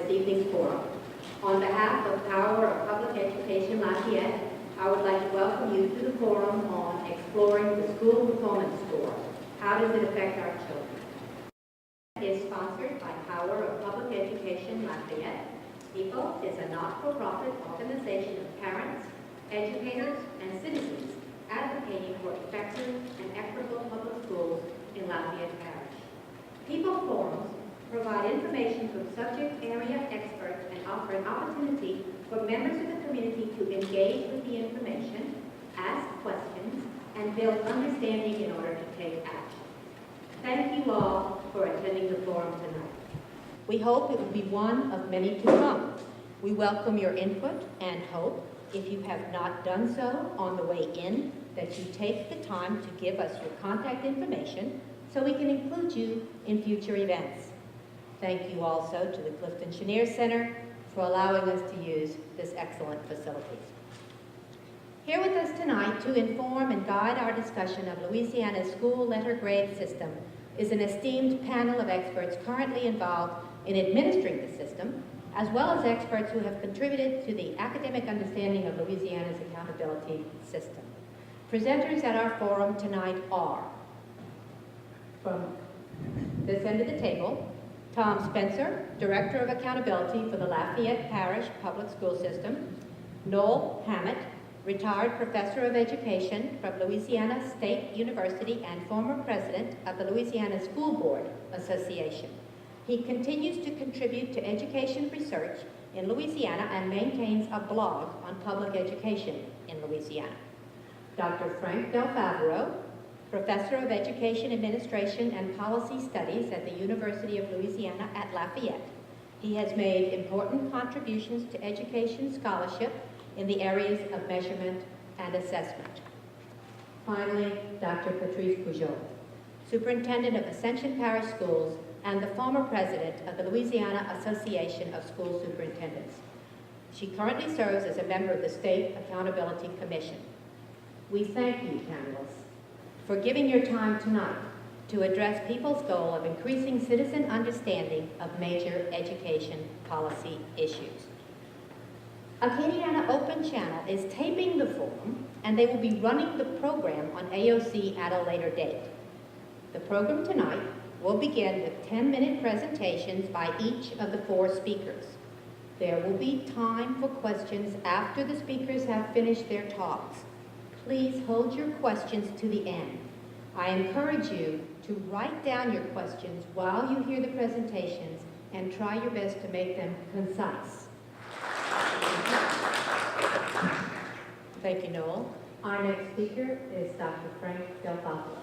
this evening's forum. On behalf of Power of Public Education Lafayette, I would like to welcome you to the forum on exploring the school performance score. How does it affect our children? It is sponsored by Power of Public Education Lafayette. PPEL is a not-for-profit organization of parents, educators, and citizens advocating for effective and equitable public schools in Lafayette Parish. PPEL forums provide information from subject area experts and offer an opportunity for members of the community to engage with the information, ask questions, and build understanding in order to take action. Thank you all for attending the forum tonight. We hope it will be one of many to come. We welcome your input and hope, if you have not done so on the way in, that you take the time to give us your contact information so we can include you in future events. Thank you also to the Clifton Chenier Center for allowing us to use this excellent facility. Here with us tonight to inform and guide our discussion of Louisiana's school letter grade system is an esteemed panel of experts currently involved in administering the system, as well as experts who have contributed to the academic understanding of Louisiana's accountability system. Presenters at our forum tonight are, from this end of the table, Tom Spencer, Director of Accountability for the Lafayette Parish Public School System, Noel Hammett, retired Professor of Education from Louisiana State University and former President of the Louisiana School Board Association. He continues to contribute to education research in Louisiana and maintains a blog on public education in Louisiana. Dr. Frank Del Favero, Professor of Education Administration and Policy Studies at the University of Louisiana at Lafayette. He has made important contributions to education scholarship in the areas of measurement and assessment. Finally, Dr. Patrice Pujol, Superintendent of Ascension Parish Schools and the former President of the Louisiana Association of School Superintendents. She currently serves as a member of the State Accountability Commission. We thank you, panelists, for giving your time tonight to address people's goal of increasing citizen understanding of major education policy issues. Acadiana Open Channel is taping the forum, and they will be running the program on AOC at a later date. The program tonight will begin with 10-minute presentations by each of the 4 speakers. There will be time for questions after the speakers have finished their talks. Please hold your questions to the end. I encourage you to write down your questions while you hear the presentations and try your best to make them concise. Thank you, Noel. Our next speaker is Dr. Frank Del Favero.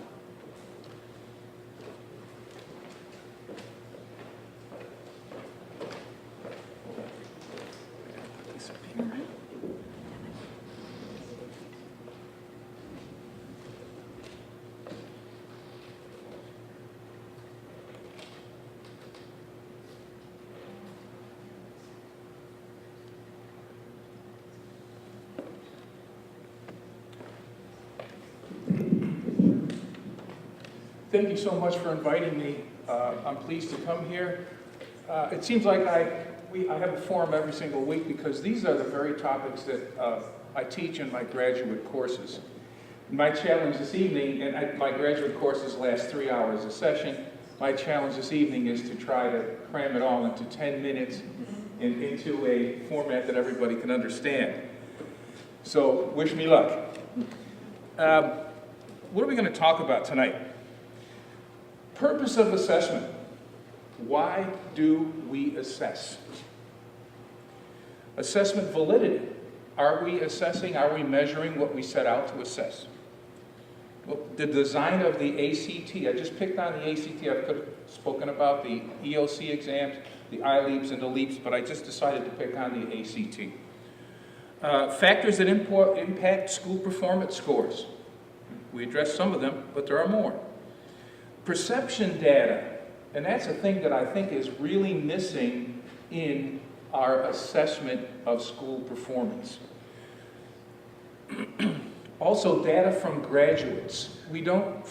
Thank you so much for inviting me. I'm pleased to come here. It seems like I have a forum every single week because these are the very topics that I teach in my graduate courses. My challenge this evening, and my graduate courses last 3 hours a session, my challenge this evening is to try to cram it all into 10 minutes into a format that everybody can understand. So wish me luck. What are we going to talk about tonight? Purpose of assessment. Why do we assess? Assessment validity. Are we assessing, are we measuring what we set out to assess? Well, the design of the ACT, I just picked on the ACT. I could have spoken about the EOC exams, the ILEAPs and the LEAPs, but I just decided to pick on the ACT. Factors that impact school performance scores. We addressed some of them, but there are more. Perception data, and that's a thing that I think is really missing in our assessment of school performance. Also, data from graduates. We don't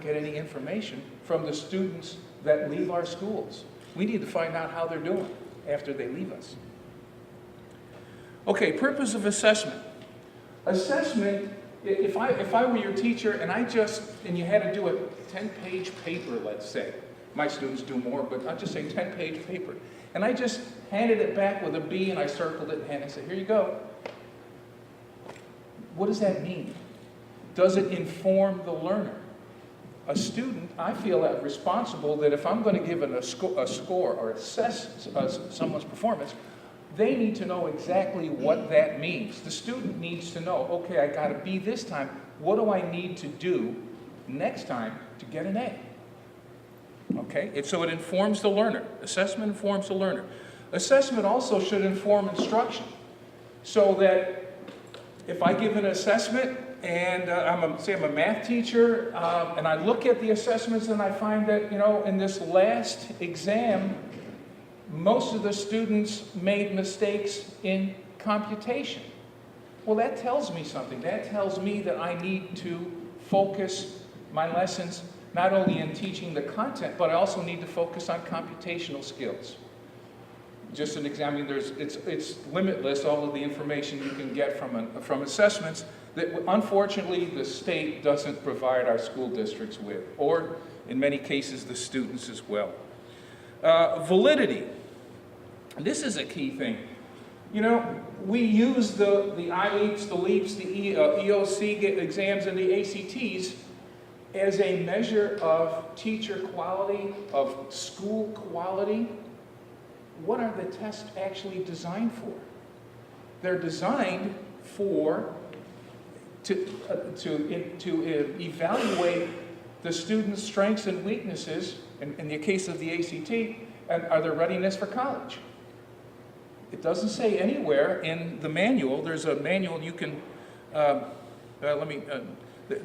get any information from the students that leave our schools. We need to find out how they're doing. after they leave us. Okay, purpose of assessment. Assessment, if I were your teacher and you had to do a 10-page paper, let's say, my students do more, but I'll just say 10-page paper, and I just handed it back with a B and I circled it and I said, here you go. What does that mean? Does it inform the learner? A student, I feel responsible that if I'm going to give a score or assess someone's performance, they need to know exactly what that means. The student needs to know, okay, I got a B this time. What do I need to do next time to get an A? Okay, so it informs the learner. Assessment informs the learner. Assessment also should inform instruction, so that if I give an assessment and I'm a math teacher and I look at the assessments and I find that, in this last exam, most of the students made mistakes in computation. Well, that tells me something. That tells me that I need to focus my lessons not only in teaching the content, but I also need to focus on computational skills. Just an example, it's limitless, all of the information you can get from assessments that unfortunately the state doesn't provide our school districts with, or in many cases the students as well. Validity. This is a key thing. We use the ILEAPs, the LEAPs, the EOC exams, and the ACTs as a measure of teacher quality, of school quality. What are the tests actually designed for? They're designed to evaluate the student's strengths and weaknesses, in the case of the ACT, and their readiness for college. It doesn't say anywhere in the manual. There's a manual you can,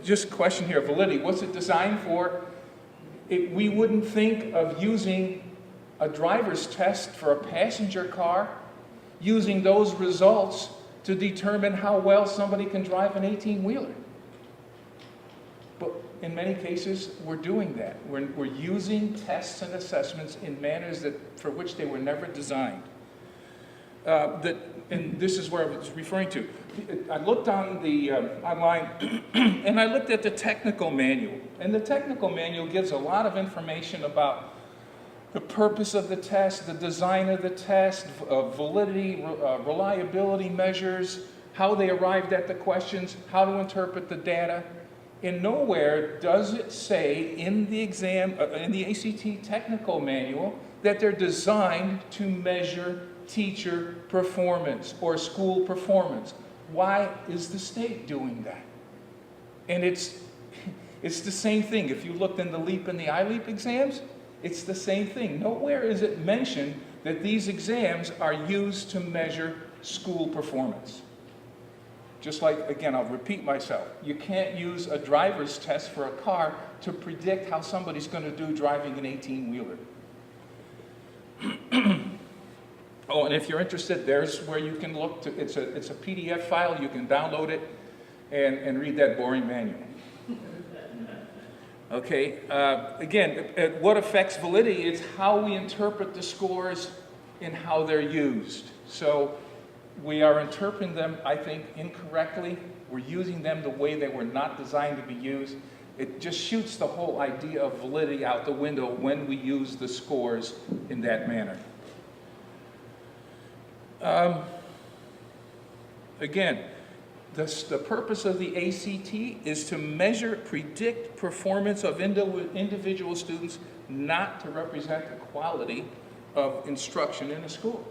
just question here, validity. What's it designed for? We wouldn't think of using a driver's test for a passenger car, using those results to determine how well somebody can drive an 18-wheeler. But in many cases, we're doing that. We're using tests and assessments in manners for which they were never designed. And this is where I was referring to. I looked on the online, and I looked at the technical manual. And the technical manual gives a lot of information about the purpose of the test, the design of the test, validity, reliability measures, how they arrived at the questions, how to interpret the data. And nowhere does it say in the ACT technical manual that they're designed to measure teacher performance or school performance. Why is the state doing that? And it's the same thing. If you looked in the LEAP and the ILEAP exams, it's the same thing. Nowhere is it mentioned that these exams are used to measure school performance. Just like, again, I'll repeat myself, you can't use a driver's test for a car to predict how somebody's going to do driving an 18-wheeler. Oh, and if you're interested, there's where you can look. It's a PDF file. You can download it and read that boring manual. Okay, again, what affects validity is how we interpret the scores and how they're used. So we are interpreting them, I think, incorrectly. We're using them the way they were not designed to be used. It just shoots the whole idea of validity out the window when we use the scores in that manner. Again, the purpose of the ACT is to measure, predict performance of individual students, not to represent the quality of instruction in a school.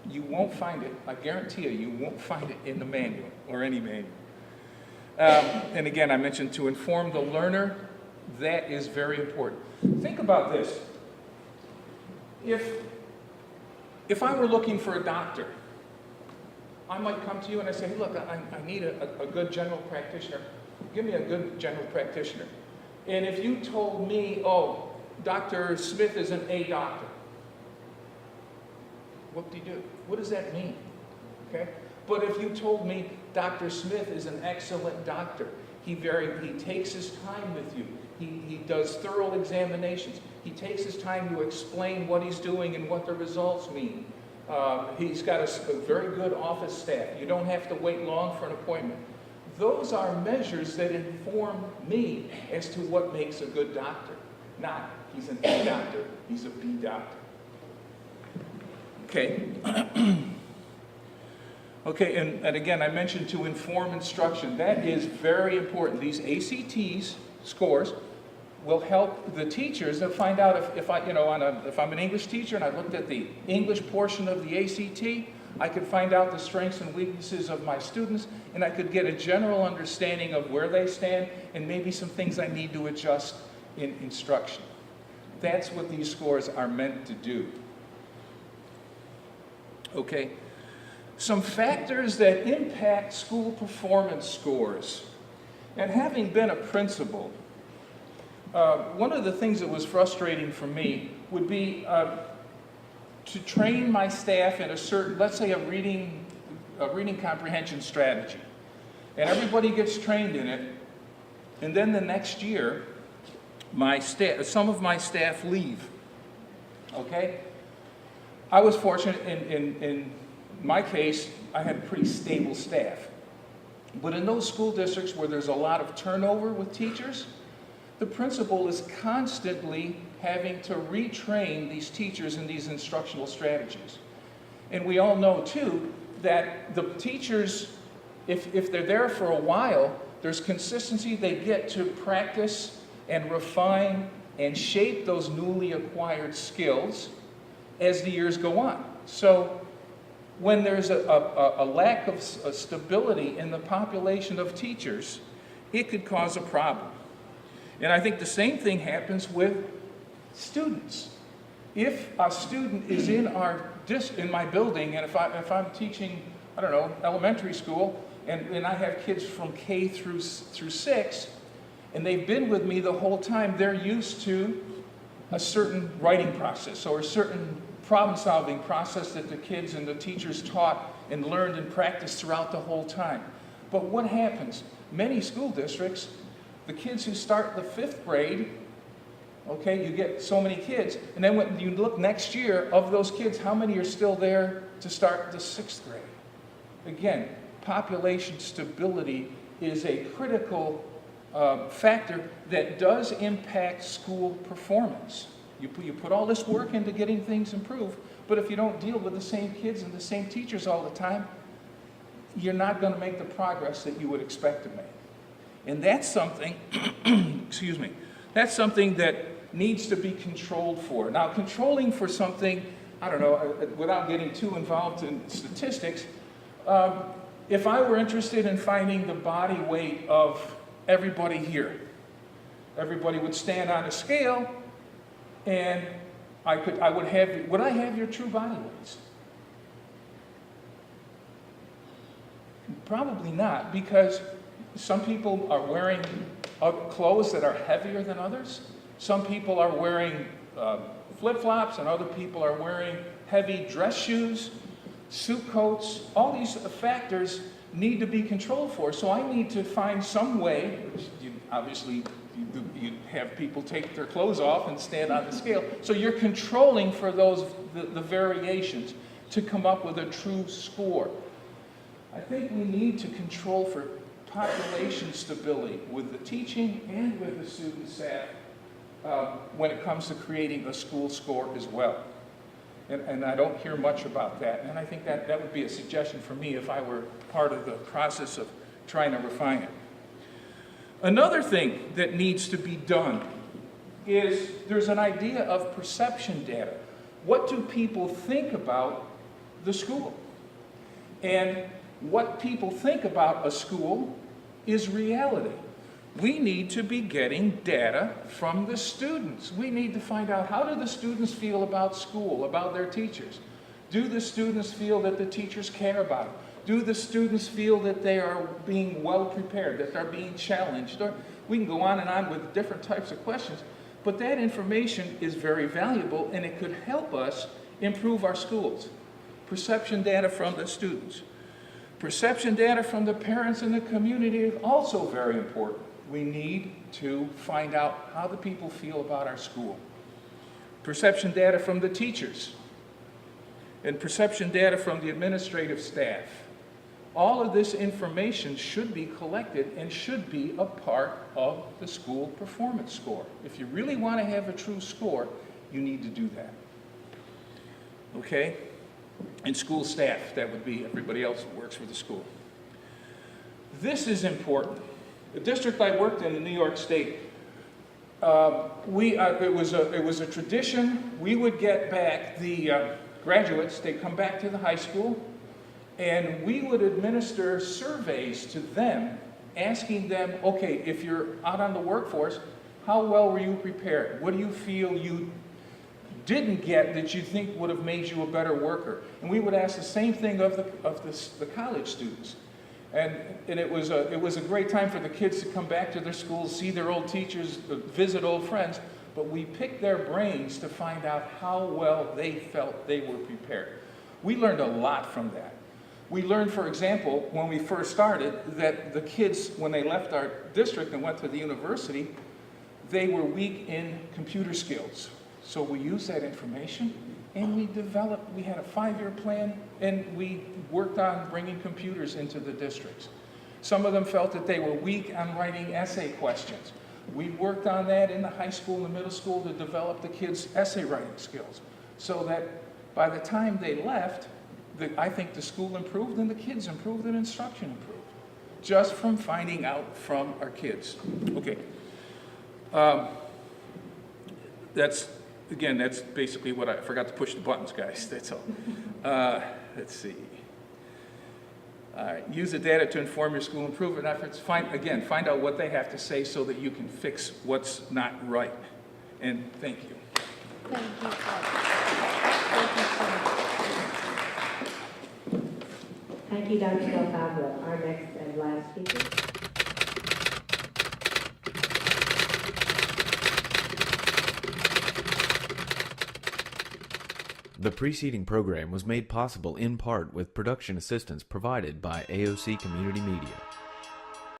You won't find it, I guarantee you won't find it in the manual or any manual. And again, I mentioned to inform the learner, that is very important. Think about this. If I were looking for a doctor, I might come to you and I say, hey, look, I need a good general practitioner. Give me a good general practitioner. And if you told me, oh, Dr. Smith is an A doctor, what do you do? What does that mean? Okay? But if you told me Dr. Smith is an excellent doctor, He takes his time with you. He does thorough examinations. He takes his time to explain what he's doing and what the results mean. He's got a very good office staff. You don't have to wait long for an appointment. Those are measures that inform me as to what makes a good doctor. Not, he's an A doctor, he's a B doctor. Okay. Okay, and again, I mentioned to inform instruction. That is very important. These ACT scores will help the teachers to find out if I'm an English teacher and I looked at the English portion of the ACT, I could find out the strengths and weaknesses of my students, and I could get a general understanding of where they stand and maybe some things I need to adjust in instruction. That's what these scores are meant to do. Okay, some factors that impact school performance scores. And having been a principal, one of the things that was frustrating for me would be to train my staff in a certain, let's say a reading comprehension strategy. And everybody gets trained in it, and then the next year, some of my staff leave, okay? I was fortunate in my case, I had pretty stable staff. But in those school districts where there's a lot of turnover with teachers, the principal is constantly having to retrain these teachers in these instructional strategies. And we all know, too, that the teachers, if they're there for a while, there's consistency. They get to practice and refine and shape those newly acquired skills as the years go on. So when there's a lack of stability in the population of teachers, it could cause a problem. And I think the same thing happens with students. If a student is in my building, and if I'm teaching, I don't know, elementary school, and I have kids from K through 6, and they've been with me the whole time, they're used to a certain writing process or a certain problem-solving process that the kids and the teachers taught and learned and practiced throughout the whole time. But what happens? Many school districts, the kids who start the 5th grade, okay, you get so many kids, and then when you look next year, of those kids, how many are still there to start the 6th grade? Again, population stability is a critical factor that does impact school performance. You put all this work into getting things improved, but if you don't deal with the same kids and the same teachers all the time, you're not going to make the progress that you would expect to make. And that's something, excuse me, that's something that needs to be controlled for. Now, controlling for something, I don't know, without getting too involved in statistics, if I were interested in finding the body weight of everybody here, everybody would stand on a scale, and would I have your true body weights? Probably not, because some people are wearing clothes that are heavier than others. Some people are wearing flip-flops, and other people are wearing heavy dress shoes, suit coats. All these factors need to be controlled for. So I need to find some way, obviously you have people take their clothes off and stand on the scale. So you're controlling for the variations to come up with a true score. I think we need to control for population stability with the teaching and with the student staff when it comes to creating a school score as well. And I don't hear much about that. And I think that would be a suggestion for me if I were part of the process of trying to refine it. Another thing that needs to be done is there's an idea of perception data. What do people think about the school? And what people think about a school is reality. We need to be getting data from the students. We need to find out, how do the students feel about school, about their teachers? Do the students feel that the teachers care about them? Do the students feel that they are being well prepared, that they're being challenged? Or we can go on and on with different types of questions, but that information is very valuable, and it could help us improve our schools. Perception data from the students. Perception data from the parents and the community is also very important. We need to find out how the people feel about our school. Perception data from the teachers and perception data from the administrative staff. All of this information should be collected and should be a part of the school performance score. If you really want to have a true score, you need to do that. Okay? And school staff, that would be everybody else that works for the school. This is important. The district I worked in New York State, it was a tradition. We would get back the graduates, they'd come back to the high school, and we would administer surveys to them, asking them, okay, if you're out on the workforce, how well were you prepared? What do you feel you didn't get that you think would have made you a better worker? And we would ask the same thing of the college students. And it was a great time for the kids to come back to their schools, see their old teachers, visit old friends, but we picked their brains to find out how well they felt they were prepared. We learned a lot from that. We learned, for example, when we first started, that the kids, when they left our district and went to the university, they were weak in computer skills. So we used that information and we had a 5-year plan, and we worked on bringing computers into the districts. Some of them felt that they were weak on writing essay questions. We worked on that in the high school and the middle school to develop the kids' essay writing skills, so that by the time they left, I think the school improved and the kids improved and instruction improved, just from finding out from our kids. Okay. That's basically what I forgot to push the buttons, guys. That's all. Let's see. All right. Use the data to inform your school improvement efforts. Find out what they have to say so that you can fix what's not right. And thank you. Thank you, Thank you so much. Thank you, Dr. Del Favero. Our next and last speaker. The preceding program was made possible in part with production assistance provided by AOC Community Media.